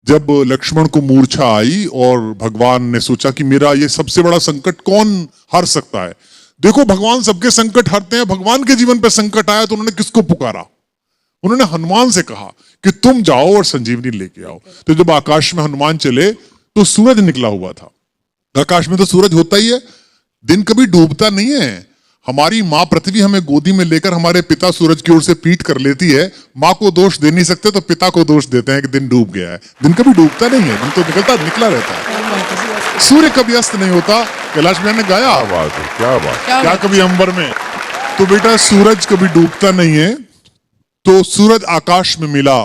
जब लक्ष्मण को मूर्छा आई और भगवान ने सोचा कि मेरा ये सबसे बड़ा संकट कौन हर सकता है। देखो भगवान सबके संकट हरते हैं, भगवान के जीवन पर संकट आया तो उन्होंने किसको पुकारा? उन्होंने हनुमान से कहा कि तुम जाओ और संजीवनी लेके आओ। तो जब आकाश में हनुमान चले तो सूरज निकला हुआ था। आकाश में तो सूरज होता ही है, दिन कभी डूबता नहीं है। हमारी माँ पृथ्वी हमें गोदी में लेकर हमारे पिता सूरज की ओर से पीठ कर लेती है। माँ को दोष दे नहीं सकते तो पिता को दोष देते हैं कि दिन डूब गया है। दिन कभी डूबता नहीं है, दिन तो निकला रहता है। सूर्य कभी अस्त नहीं होता। कैलाश भैया ने गाया, क्या कभी अंबर में। तो बेटा सूरज कभी डूबता नहीं है। तो सूरज आकाश में मिला,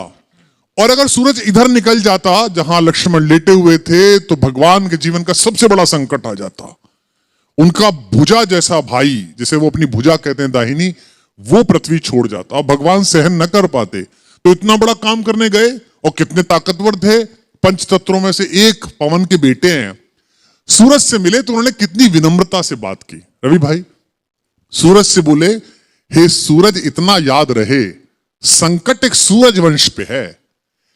और अगर सूरज इधर निकल जाता जहां लक्ष्मण लेटे हुए थे तो भगवान के जीवन का सबसे बड़ा संकट आ जाता। उनका भुजा जैसा भाई, जिसे वो अपनी भुजा कहते हैं दाहिनी, वो पृथ्वी छोड़ जाता और भगवान सहन न कर पाते। तो इतना बड़ा काम करने गए और कितने ताकतवर थे, पंच तत्वों में से एक पवन के बेटे हैं। सूरज से मिले तो उन्होंने कितनी विनम्रता से बात की। रवि भाई सूरज से बोले, हे सूरज इतना याद रहे संकट एक सूरज वंश पे है।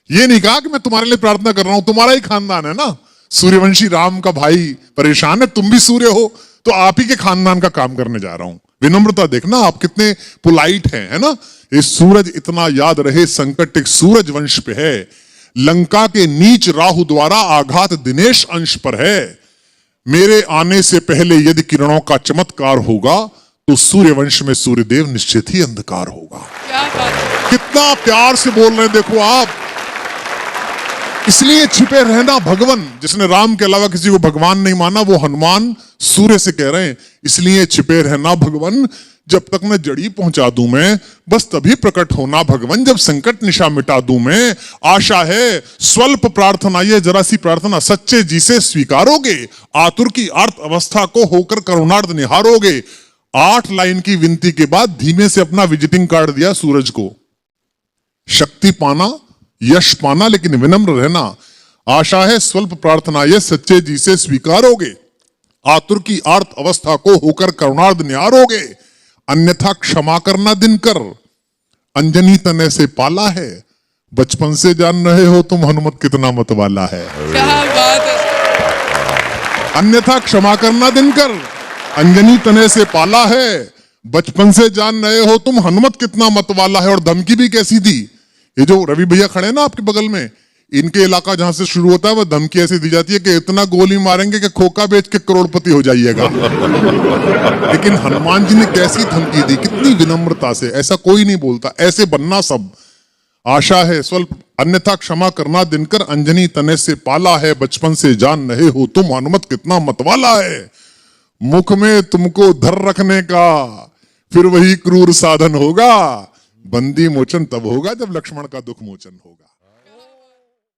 ये नहीं कहा कि मैं तुम्हारे लिए प्रार्थना कर रहा हूं, तुम्हारा ही खानदान है ना, सूर्यवंशी राम का भाई परेशान है, तुम भी सूर्य हो तो आप ही के खानदान का काम करने जा रहा हूं। विनम्रता देखना आप कितने पोलाइट हैं, है ना। ये सूरज इतना याद रहे संकट एक सूरज वंश पे है। लंका के नीच राहु द्वारा आघात दिनेश अंश पर है। मेरे आने से पहले यदि किरणों का चमत्कार होगा तो सूर्यवंश में सूर्यदेव निश्चित ही अंधकार होगा। क्या बात है? कितना प्यार से बोल रहे हैं देखो आप। इसलिए छिपे रहना भगवान। जिसने राम के अलावा किसी को भगवान नहीं माना वो हनुमान सूर्य से कह रहे हैं, इसलिए छिपे रहना भगवान, जब तक न जड़ी पहुंचा दूं मैं, बस तभी प्रकट होना भगवान, जब संकट निशा मिटा दूं मैं। आशा है स्वल्प प्रार्थना, ये जरा सी प्रार्थना सच्चे जी से स्वीकारोगे, आतुर की अर्थ अवस्था को होकर करुणार्थ निहारोगे। 8 लाइन की विनती के बाद धीमे से अपना विजिटिंग कार्ड दिया सूरज को। शक्ति पाना, यश पाना, लेकिन विनम्र रहना। आशा है स्वल्प प्रार्थना ये सच्चे जी से स्वीकारोगे, आतुर की आर्त अवस्था को होकर करुणार्थ निहारोगे। अन्यथा क्षमा करना दिनकर, अंजनी तने से पाला है, बचपन से जान रहे हो तुम हनुमत कितना मतवाला है। क्या बात है? अन्यथा क्षमा करना दिनकर, अंजनी तने से पाला है, बचपन से जान रहे हो तुम हनुमत कितना मतवाला है। और धमकी भी कैसी दी। ये जो रवि भैया खड़े हैं ना आपके बगल में, इनके इलाका जहां से शुरू होता है वह धमकी ऐसी दी जाती है कि इतना गोली मारेंगे कि खोखा बेच के करोड़पति हो जाइएगा। लेकिन हनुमान जी ने कैसी धमकी दी, कितनी विनम्रता से। ऐसा कोई नहीं बोलता, ऐसे बनना सब। आशा है स्वल्प, अन्यथा क्षमा करना दिनकर, अंजनी तने से पाला है, बचपन से जान रहे हो तुम हनुमत कितना मतवाला है। मुख में तुमको धर रखने का फिर वही क्रूर साधन होगा, बंदी मोचन तब होगा जब लक्ष्मण का दुख मोचन होगा।